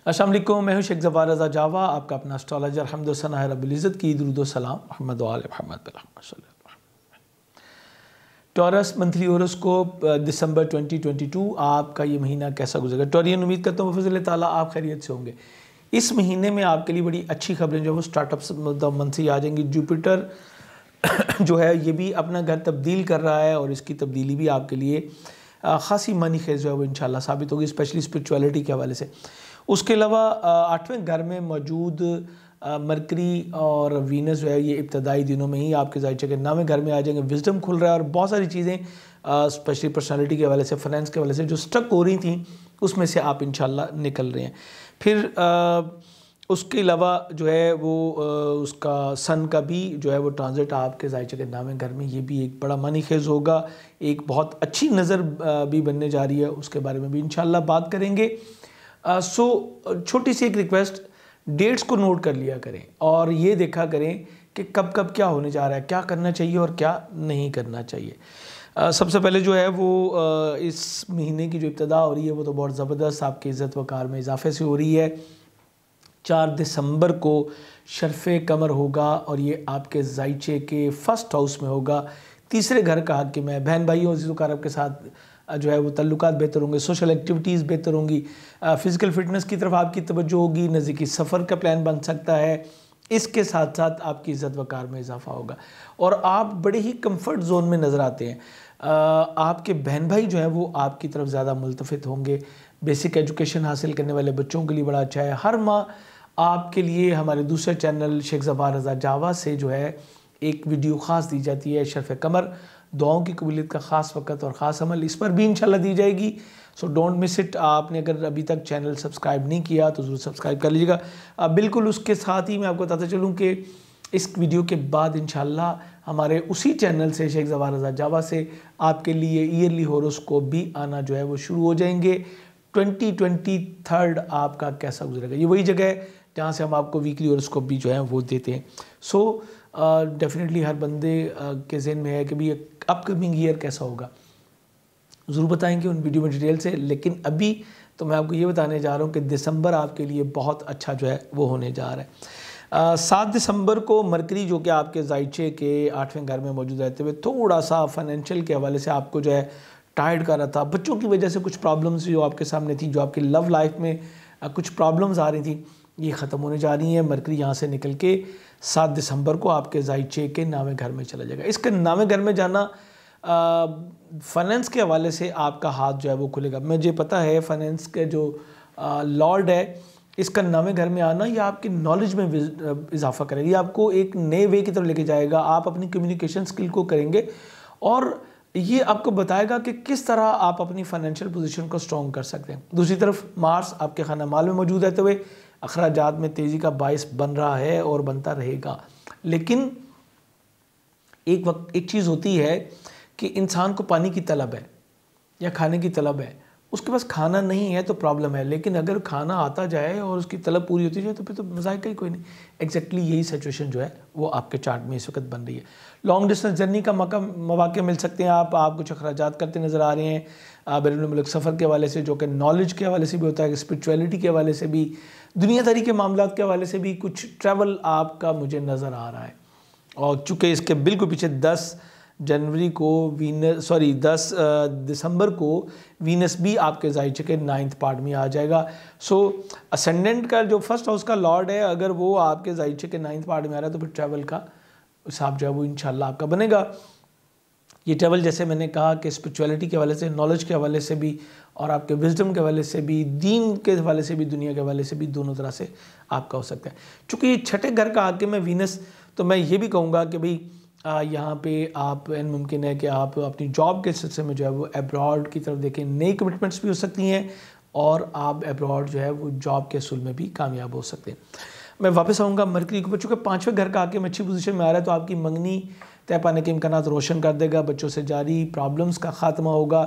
अस्सलाम वालेकुम, मैं हूं शेख ज़फ़ार रज़ा जावा, आपका अपना एस्ट्रोलॉजर। हम्द व सना है रब्बिल इज़्ज़त की, दुरूद व सलाम मोहम्मद व आले मोहम्मद। टॉरस मंथली होरोस्कोप दिसंबर 2022, आपका ये महीना कैसा गुजरेगा। टॉरियन, उम्मीद करता हूँ बफ़ज़ल ताला आप खैरियत से होंगे। इस महीने में आपके लिए बड़ी अच्छी खबरें जो है वो स्टार्टअप्स मंथ से आ जाएंगी। जुपिटर जो है ये भी अपना घर तब्दील कर रहा है और इसकी तब्दीली भी आपके लिए ख़ासी मानी खेज़ जो है वो इंशाल्लाह साबित होगी, स्पेशली स्पिरिचुअलिटी के हवाले से। उसके अलावा 8वें घर में मौजूद मरकरी और वीनस जो है ये इब्तदाई दिनों में ही आपके ज़ायचे के 9वें घर में आ जाएंगे। विजडम खुल रहा है और बहुत सारी चीज़ें स्पेशली पर्सनालिटी के हवाले से, फाइनेंस के हवाले से जो स्टक हो रही थी उसमें से आप इंशाल्लाह निकल रहे हैं। फिर उसके अलावा जो है वो उसका सन का भी जो है वो ट्रांजिट आपके ज़ायचे के 9वें घर में, ये भी एक बड़ा मानी खेज़ होगा। एक बहुत अच्छी नज़र भी बनने जा रही है, उसके बारे में भी इंशाल्लाह बात करेंगे। छोटी सी एक रिक्वेस्ट, डेट्स को नोट कर लिया करें और ये देखा करें कि कब कब क्या होने जा रहा है, क्या करना चाहिए और क्या नहीं करना चाहिए। सबसे पहले जो है वो इस महीने की जो इब्तदा हो रही है वो तो बहुत ज़बरदस्त आपकी इज़्ज़त वक़ार में इजाफे से हो रही है। 4 दिसंबर को शर्फ़ कमर होगा और ये आपके ज़ायचे के फर्स्ट हाउस में होगा। तीसरे घर का हाकिम है। बहन भाई और ज़िज़्ज़ोकार के साथ जो है वो तल्लुकात बेहतर होंगे, सोशल एक्टिविटीज़ बेहतर होंगी, फ़िज़िकल फ़िटनेस की तरफ आपकी तवज्जो होगी, नज़दीकी सफ़र का प्लान बन सकता है। इसके साथ साथ आपकी इज़्ज़त वक़ार में इजाफ़ा होगा और आप बड़े ही कंफर्ट जोन में नज़र आते हैं। आपके बहन भाई जो है वो आपकी तरफ ज़्यादा मुल्तफ़ित होंगे। बेसिक एजुकेशन हासिल करने वाले बच्चों के लिए बड़ा अच्छा है। हर माह आपके लिए हमारे दूसरे चैनल शेख ज़फ़ार रज़ा जावा से जो है एक वीडियो ख़ास दी जाती है, शर्फ़ कमर, दुआओं की कबूलियत का ख़ास वक़्त और ख़ास अमल, इस पर भी इंशाल्लाह दी जाएगी। So don't miss it. आपने अगर अभी तक चैनल सब्सक्राइब नहीं किया तो ज़रूर सब्सक्राइब कर लीजिएगा। बिल्कुल उसके साथ ही मैं आपको बताता चलूँ कि इस वीडियो के बाद इंशाल्लाह हमारे उसी चैनल से शेख ज़फ़ार रज़ा जावा से आपके लिए ईयरली होरोस्कोप भी आना जो है वो शुरू हो जाएंगे। 2023 आपका कैसा गुजरेगा, ये वही जगह है जहाँ से हम आपको वीकली होरोस्कोप भी जो है वो देते हैं। सो डेफिनेटली हर बंदे के ज़हन में है कि भाई अपकमिंग ईयर कैसा होगा, ज़रूर बताएंगे उन वीडियो में डिटेल से। लेकिन अभी तो मैं आपको ये बताने जा रहा हूँ कि दिसंबर आपके लिए बहुत अच्छा जो है वो होने जा रहा है। 7 दिसंबर को मरकरी जो कि आपके ज़ायचे के 8वें घर में मौजूद रहते हुए थोड़ा सा फाइनेंशियल के हवाले से आपको जो है टायर्ड कर रहा था, बच्चों की वजह से कुछ प्रॉब्लम्स जो आपके सामने थी, जो आपकी लव लाइफ में कुछ प्रॉब्लम्स आ रही थी, ये ख़त्म होने जा रही हैं। मरकरी यहाँ से निकल के 7 दिसंबर को आपके ज़ायचे के 9वें घर में चला जाएगा। इसके 9वें घर में जाना फाइनेंस के हवाले से आपका हाथ जो है वो खुलेगा। मुझे पता है फाइनेंस के जो लॉर्ड है, इसका 9वें घर में आना ये आपकी नॉलेज में इजाफा करेगा, ये आपको एक नए वे की तरफ लेके जाएगा। आप अपनी कम्युनिकेशन स्किल को करेंगे और ये आपको बताएगा कि किस तरह आप अपनी फाइनेंशियल पोजीशन को स्ट्रॉन्ग कर सकते हैं। दूसरी तरफ मार्स आपके खाना माल में मौजूद रहते हुए अखराजात में तेज़ी का बायस बन रहा है और बनता रहेगा। लेकिन एक चीज़ होती है कि इंसान को पानी की तलब है या खाने की तलब है, उसके पास खाना नहीं है तो प्रॉब्लम है। लेकिन अगर खाना आता जाए और उसकी तलब पूरी होती जाए तो फिर तो मज़ाक़ ही कोई नहीं। एग्जैक्टली यही सिचुएशन जो है वो आपके चार्ट में इस वक्त बन रही है। लॉन्ग डिस्टेंस जर्नी का मौके मिल सकते हैं। आप कुछ अखराजात करते नज़र आ रहे हैं बैरून मुल्क सफ़र के हवाले से, जो कि नॉलेज के हवाले से भी होता है, स्पिरिचुअलिटी के हवाले से भी, दुनियादारी के मामलात के हवाले से भी कुछ ट्रैवल आपका मुझे नज़र आ रहा है। और चूँकि इसके बिल्कुल पीछे 10 दिसंबर को वीनस भी आपके ज़ायचे के 9th पार्ट में आ जाएगा। सो असेंडेंट का जो फर्स्ट हाउस का लॉर्ड है, अगर वो आपके ज़ायचे के 9th पार्ट में आ रहा है तो फिर ट्रैवल का हिसाब जो है वो इंशाल्लाह आपका बनेगा। ये ट्रैवल जैसे मैंने कहा कि स्पिरिचुअलिटी के हवाले से, नॉलेज के हवाले से भी और आपके विजडम के हवाले से भी, दीन के हवाले से भी, दुनिया के हवाले से भी, दोनों तरह से आपका हो सकता है। चूँकि ये 6ठे घर का हाकिम है वीनस, तो मैं ये भी कहूँगा कि भाई यहाँ पे आप मुमकिन है कि आप अपनी जॉब के सिलसिले में जो है वो अब्रॉड की तरफ देखें। नई कमिटमेंट्स भी हो सकती हैं और आप अब्रॉड जो है वो जॉब के असूल में भी कामयाब हो सकते हैं। मैं वापस आऊँगा मरकरी के बच्चों के 5वें घर का आके अच्छी पोजीशन में आ रहा है, तो आपकी मंगनी तय पाने के इम्कानात रोशन कर देगा। बच्चों से जारी प्रॉब्लम्स का ख़ात्मा होगा,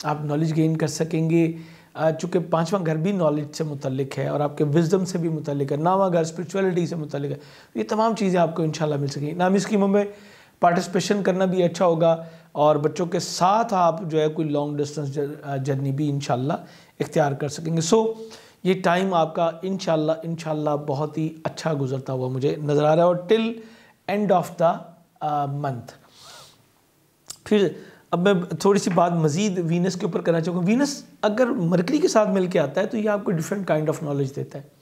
आप नॉलेज गेन कर सकेंगे। चूँकि 5वां घर भी नॉलेज से मुतल्लिक है और आपके विजडम से भी मुतल्लिक है, 9वां घर स्पिरिचुअलिटी से मुतल्लिक है। ये तमाम चीज़ें आपको इंशाल्लाह मिल सकेंगी। नामी स्कीमों में पार्टिसिपेशन करना भी अच्छा होगा और बच्चों के साथ आप जो है कोई लॉन्ग डिस्टेंस जर्नी भी इंशाल्लाह इख्तियार कर सकेंगे। सो ये टाइम आपका इंशाल्लाह बहुत ही अच्छा गुजरता हुआ मुझे नज़र आ रहा है। और till end of the month. फिर अब मैं थोड़ी सी बात मज़ीद वीनस के ऊपर करना चाहूँगा। वीनस अगर मरकरी के साथ मिल के आता है तो ये आपको डिफरेंट काइंड ऑफ नॉलेज देता है।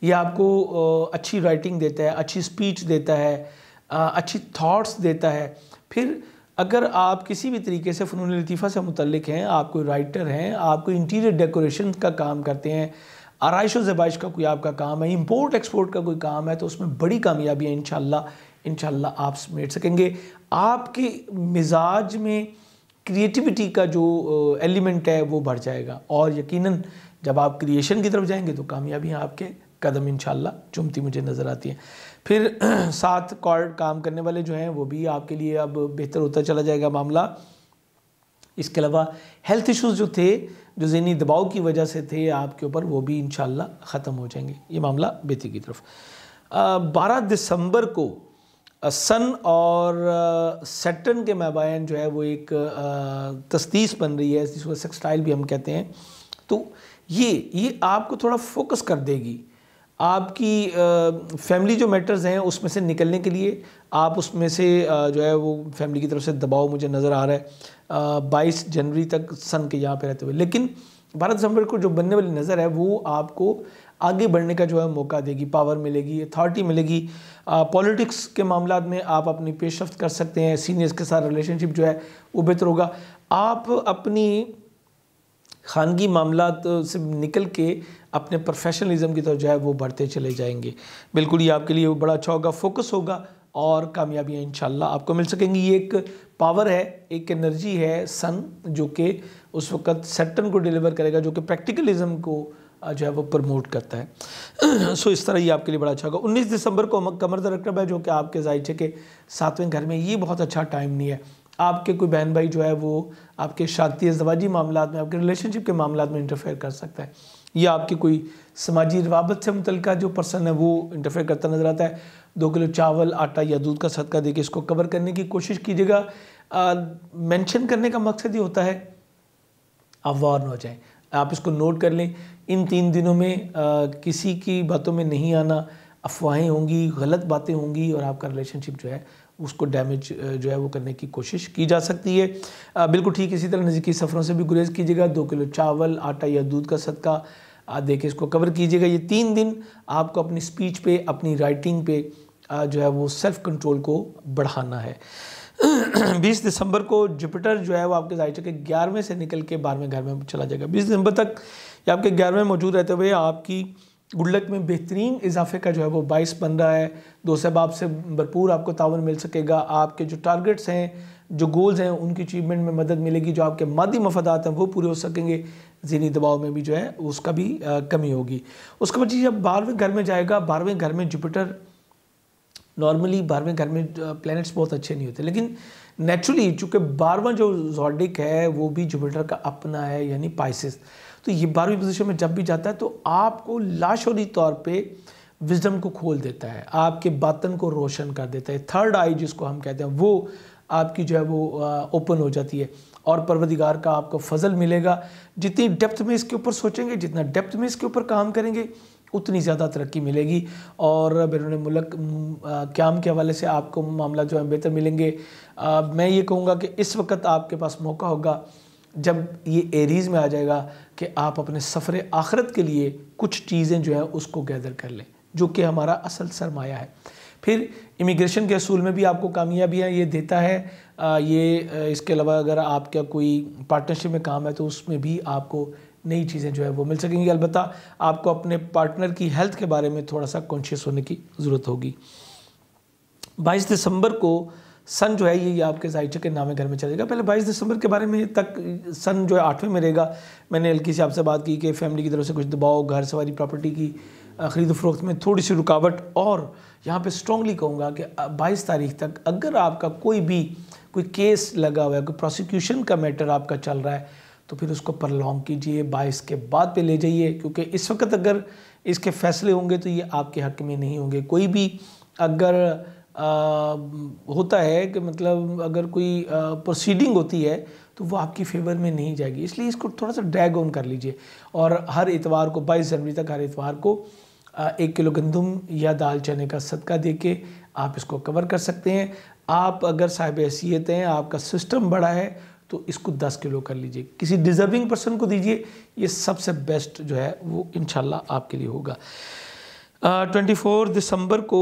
ये आपको अच्छी राइटिंग देता है, अच्छी स्पीच देता है, अच्छी थॉट्स देता है। फिर अगर आप किसी भी तरीके से फ़नून लतीफ़ा से मुतल्लिक हैं, आप कोई राइटर हैं, आप कोई इंटीरियर डेकोरेशन का काम करते हैं, आराइश व ज़बाइश का कोई आपका काम है, इंपोर्ट एक्सपोर्ट का कोई काम है, तो उसमें बड़ी कामयाबियाँ इंशाल्लाह आप समेट सकेंगे। आपके मिजाज में क्रिएटिविटी का जो एलिमेंट है वो बढ़ जाएगा और यकीनन जब आप क्रिएशन की तरफ जाएंगे तो कामयाबियाँ आपके कदम इंशाल्लाह चुमती मुझे नज़र आती हैं। फिर साथ कॉर्ड काम करने वाले जो हैं वो भी आपके लिए अब बेहतर होता चला जाएगा मामला। इसके अलावा हेल्थ इश्यूज़ जो थे, जो ज़हनी दबाव की वजह से थे आपके ऊपर, वो भी इंशाल्लाह ख़त्म हो जाएंगे। ये मामला बेहतरी की तरफ। 12 दिसंबर को सन और सैटर्न के माबैन जो है वो एक तस्दीस बन रही है, जिसको सेक्सटाइल भी हम कहते हैं। तो ये आपको थोड़ा फोकस कर देगी। आपकी फैमिली जो मैटर्स हैं उसमें से निकलने के लिए आप उसमें से जो है वो फैमिली की तरफ से दबाव मुझे नज़र आ रहा है 22 जनवरी तक सन के यहाँ पे रहते हुए। लेकिन 12 दिसंबर को जो बनने वाली नज़र है वो आपको आगे बढ़ने का जो है मौका देगी, पावर मिलेगी, अथॉरिटी मिलेगी। पॉलिटिक्स के मामला में आप अपनी पेशरफ्त कर सकते हैं, सीनियर्स के साथ रिलेशनशिप जो है वो बेहतर होगा। आप अपनी खानगी मामलात से निकल के अपने प्रोफेशनलिज्म की तरफ जो है वो बढ़ते चले जाएंगे। बिल्कुल ये आपके लिए बड़ा अच्छा होगा, फोकस होगा और कामयाबियाँ इंशाल्लाह आपको मिल सकेंगी। ये एक पावर है, एक एनर्जी है सन, जो कि उस वक़्त सैटर्न को डिलीवर करेगा, जो कि प्रैक्टिकलिज्म को जो है वो प्रमोट करता है। सो इस तरह ये आपके लिए बड़ा अच्छा होगा। 19 दिसंबर को कमर द रकब है, जो कि आपके ज़ाहिर के 7वें घर में। ये बहुत अच्छा टाइम नहीं है। आपके कोई बहन भाई जो है वो आपके शादी ज़वाजी मामलात में, आपके रिलेशनशिप के मामलात में इंटरफेयर कर सकता है, या आपकी कोई समाजी रवाबत से मुतल्लिका जो पर्सन है वो इंटरफेयर करता नज़र आता है। 2 किलो चावल, आटा या दूध का सदका देके इसको कवर करने की कोशिश कीजिएगा। मेंशन करने का मकसद ये होता है आप वार न हो जाएं। आप इसको नोट कर लें। इन 3 दिनों में किसी की बातों में नहीं आना, अफवाहें होंगी, गलत बातें होंगी और आपका रिलेशनशिप जो है उसको डैमेज जो है वो करने की कोशिश की जा सकती है। बिल्कुल ठीक इसी तरह नज़दीकी सफ़रों से भी गुरेज कीजिएगा। 2 किलो चावल, आटा या दूध का सदका देके इसको कवर कीजिएगा। ये 3 दिन आपको अपनी स्पीच पे, अपनी राइटिंग पे जो है वो सेल्फ़ कंट्रोल को बढ़ाना है। 20 दिसंबर को जुपिटर जो है वो आपके ज़ाहिर के 11वें से निकल के 12वें घर में चला जाएगा। 20 दिसंबर तक ये आपके 11वें मौजूद रहते हुए आपकी गुडलक में बेहतरीन इजाफे का जो है वो 22 बन रहा है। दोस्त अहबाब से भरपूर आपको तावन मिल सकेगा। आपके जो टारगेट्स हैं, जो गोल्स हैं, उनकी अचीवमेंट में मदद मिलेगी। जो आपके मादी मफादात हैं वो पूरे हो सकेंगे। ज़हनी दबाव में भी जो है उसका भी कमी होगी। उसके बाद जब 12वें घर में जाएगा, 12वें घर में जुपिटर, नॉर्मली 12वें घर में प्लैनेट्स बहुत अच्छे नहीं होते, लेकिन नेचुरली चूँकि 12वां जो ज़ोडिक है वो भी जुपिटर का अपना है, यानी पाइसेस। तो ये 12वीं पोजीशन में जब भी जाता है तो आपको लाशोरी तौर पे विजडम को खोल देता है, आपके बातन को रोशन कर देता है। थर्ड आई जिसको हम कहते हैं वो आपकी जो है वो ओपन हो जाती है और परवरदिगार का आपको फजल मिलेगा। जितनी डेप्थ में इसके ऊपर सोचेंगे, जितना डेप्थ में इसके ऊपर काम करेंगे, उतनी ज़्यादा तरक्की मिलेगी और बैरून मुल्क क़याम के हवाले से आपको मामला जो है बेहतर मिलेंगे। मैं ये कहूँगा कि इस वक्त आपके पास मौका होगा जब ये एरीज़ में आ जाएगा कि आप अपने सफ़र आखिरत के लिए कुछ चीज़ें जो है उसको गैदर कर लें, जो कि हमारा असल सरमाया है। फिर इमिग्रेशन के असूल में भी आपको कामयाबियाँ ये देता है। इसके अलावा अगर आपका कोई पार्टनरशिप में काम है तो उसमें भी आपको नई चीज़ें जो है वो मिल सकेंगी। अलबत्ता आपको अपने पार्टनर की हेल्थ के बारे में थोड़ा सा कॉन्शियस होने की ज़रूरत होगी। 22 दिसंबर को सन जो है ये आपके ज़ाहिर के नामे घर में चलेगा। पहले 22 दिसंबर के बारे में तक सन जो है 8वें में रहेगा। मैंने हल्की सी आपसे बात की कि फैमिली की तरफ से कुछ दबाव, घर सवारी, प्रॉपर्टी की ख़रीद फरोख्त में थोड़ी सी रुकावट, और यहाँ पे स्ट्रॉन्गली कहूँगा कि 22 तारीख तक अगर आपका कोई केस लगा हुआ है, कोई प्रोसिक्यूशन का मैटर आपका चल रहा है, तो फिर उसको परलॉन्ग कीजिए, 22 के बाद पे ले जाइए, क्योंकि इस वक्त अगर इसके फैसले होंगे तो ये आपके हक़ में नहीं होंगे। कोई भी अगर होता है कि मतलब अगर कोई प्रोसीडिंग होती है तो वो आपकी फेवर में नहीं जाएगी, इसलिए इसको थोड़ा सा ड्रैग ऑन कर लीजिए। और हर इतवार को 22 जनवरी तक हर इतवार को 1 किलो गंदम या दाल चने का सदका देके आप इसको कवर कर सकते हैं। आप अगर साहिब हैसियत हैं, आपका सिस्टम बड़ा है, तो इसको 10 किलो कर लीजिए, किसी डिज़र्विंग पर्सन को दीजिए। ये सबसे बेस्ट जो है वो इंशाल्लाह आपके लिए होगा। 24 दिसंबर को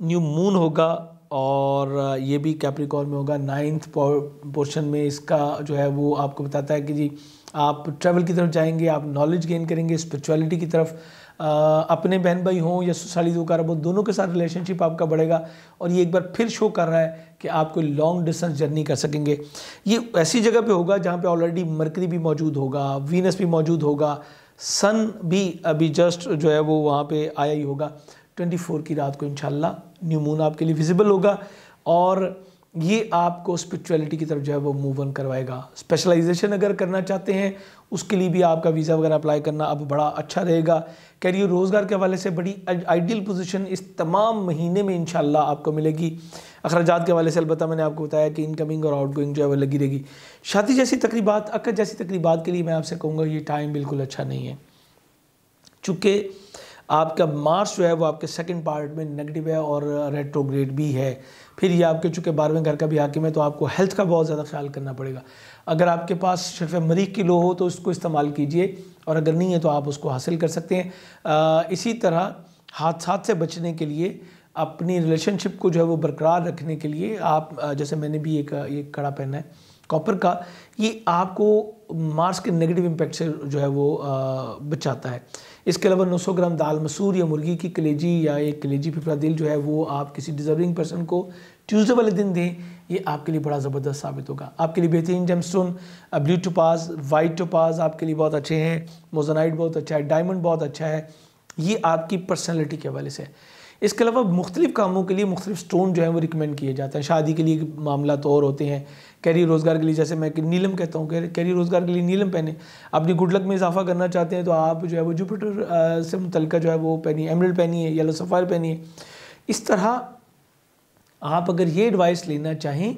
न्यू मून होगा और ये भी कैप्रिकॉर्न में होगा। 9th पोर्शन में इसका जो है वो आपको बताता है कि जी आप ट्रैवल की तरफ जाएंगे, आप नॉलेज गेन करेंगे, स्पिरिचुअलिटी की तरफ, अपने बहन भाई हों या ससुराली दुकारा हो, दोनों के साथ रिलेशनशिप आपका बढ़ेगा। और ये एक बार फिर शो कर रहा है कि आप कोई लॉन्ग डिस्टेंस जर्नी कर सकेंगे। ये ऐसी जगह पे होगा जहाँ पे ऑलरेडी मरकरी भी मौजूद होगा, वीनस भी मौजूद होगा, सन भी अभी जस्ट जो है वो वहाँ पे आया ही होगा। 24 की रात को इंशाल्लाह न्यू मून आपके लिए विजिबल होगा और ये आपको स्पिरिचुअलिटी की तरफ जो है वो मूव ऑन करवाएगा। स्पेशलाइजेशन अगर करना चाहते हैं उसके लिए भी आपका वीज़ा वगैरह अप्लाई करना अब बड़ा अच्छा रहेगा। कैरियर रोज़गार के हवाले से बड़ी आइडियल पोजीशन इस तमाम महीने में इंशाल्लाह आपको मिलेगी। अखराजात के हवाले से अलबत्ता मैंने आपको बताया कि इनकमिंग और आउटगोइंग जो है वो लगी रहेगी। शादी जैसी तकरीबात, अकद जैसी तकरीबात के लिए मैं आपसे कहूँगा ये टाइम बिल्कुल अच्छा नहीं है, चूँकि आपका मार्स जो है वो आपके सेकंड पार्ट में नेगेटिव है और रेट्रोग्रेड भी है। फिर ये आपके चूँकि 12वें घर का भी हाकिम है, तो आपको हेल्थ का बहुत ज़्यादा ख्याल करना पड़ेगा। अगर आपके पास सिर्फ मरीख की लो हो तो उसको इस्तेमाल कीजिए, और अगर नहीं है तो आप उसको हासिल कर सकते हैं। इसी तरह हादसात से बचने के लिए, अपनी रिलेशनशिप को जो है वो बरकरार रखने के लिए आप जैसे मैंने भी एक कड़ा पहना है कॉपर का, ये आपको मार्स के नेगेटिव इम्पैक्ट से जो है वो बचाता है। इसके अलावा 900 ग्राम दाल मसूर या मुर्गी की कलेजी या एक कलेजी पिपरा दिल जो है वो आप किसी डिजर्विंग पर्सन को ट्यूसडे वाले दिन दें, ये आपके लिए बड़ा ज़बरदस्त साबित होगा। आपके लिए बेहतरीन gemstone blue topaz, white topaz आपके लिए बहुत अच्छे हैं, मोज़नाइट बहुत अच्छा है, डायमंड बहुत अच्छा है, ये आपकी पर्सनैलिटी के हवाले से है। इसके अलावा मुख्तलिफ़ कामों के लिए मुख्तलिफ स्टोन जो है वो रिकमेंड किए जाते हैं। शादी के लिए मामला तो और होते हैं, कैरियर रोज़गार के लिए जैसे मैं नीलम कहता हूँ, कैरियर रोज़गार के लिए नीलम पहने। अपनी गुड लक में इजाफा करना चाहते हैं तो आप जो है वो जुपिटर से मुतल्लिका जो है वो पहनिए, एमरल्ड पहनिए, येलो सफ़ायर पहनिए। इस तरह आप अगर ये एडवाइस लेना चाहें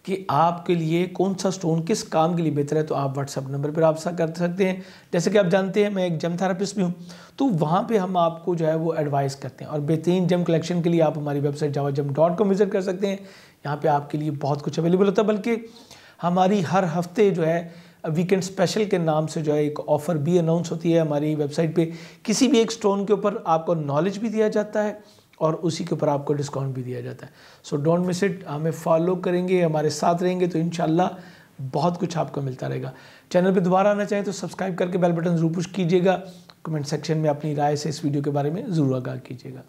कि आपके लिए कौन सा स्टोन किस काम के लिए बेहतर है, तो आप व्हाट्सएप नंबर पर रब्ता कर सकते हैं। जैसे कि आप जानते हैं मैं एक जेम थेरेपिस्ट भी हूँ, तो वहाँ पे हम आपको जो है वो एडवाइस करते हैं। और बेहतरीन जेम कलेक्शन के लिए आप हमारी वेबसाइट jawagem.com विज़िट कर सकते हैं। यहाँ पे आपके लिए बहुत कुछ अवेलेबल होता है, बल्कि हमारी हर हफ्ते जो है वीकेंड स्पेशल के नाम से जो है एक ऑफ़र भी अनाउंस होती है हमारी वेबसाइट पे। किसी भी एक स्टोन के ऊपर आपको नॉलेज भी दिया जाता है और उसी के ऊपर आपको डिस्काउंट भी दिया जाता है। So don't miss it. हमें फॉलो करेंगे, हमारे साथ रहेंगे तो इंशाल्लाह बहुत कुछ आपको मिलता रहेगा। चैनल पे दोबारा आना चाहें तो सब्सक्राइब करके बेल बटन ज़रूर पुश कीजिएगा। कमेंट सेक्शन में अपनी राय से इस वीडियो के बारे में ज़रूर आगाह कीजिएगा।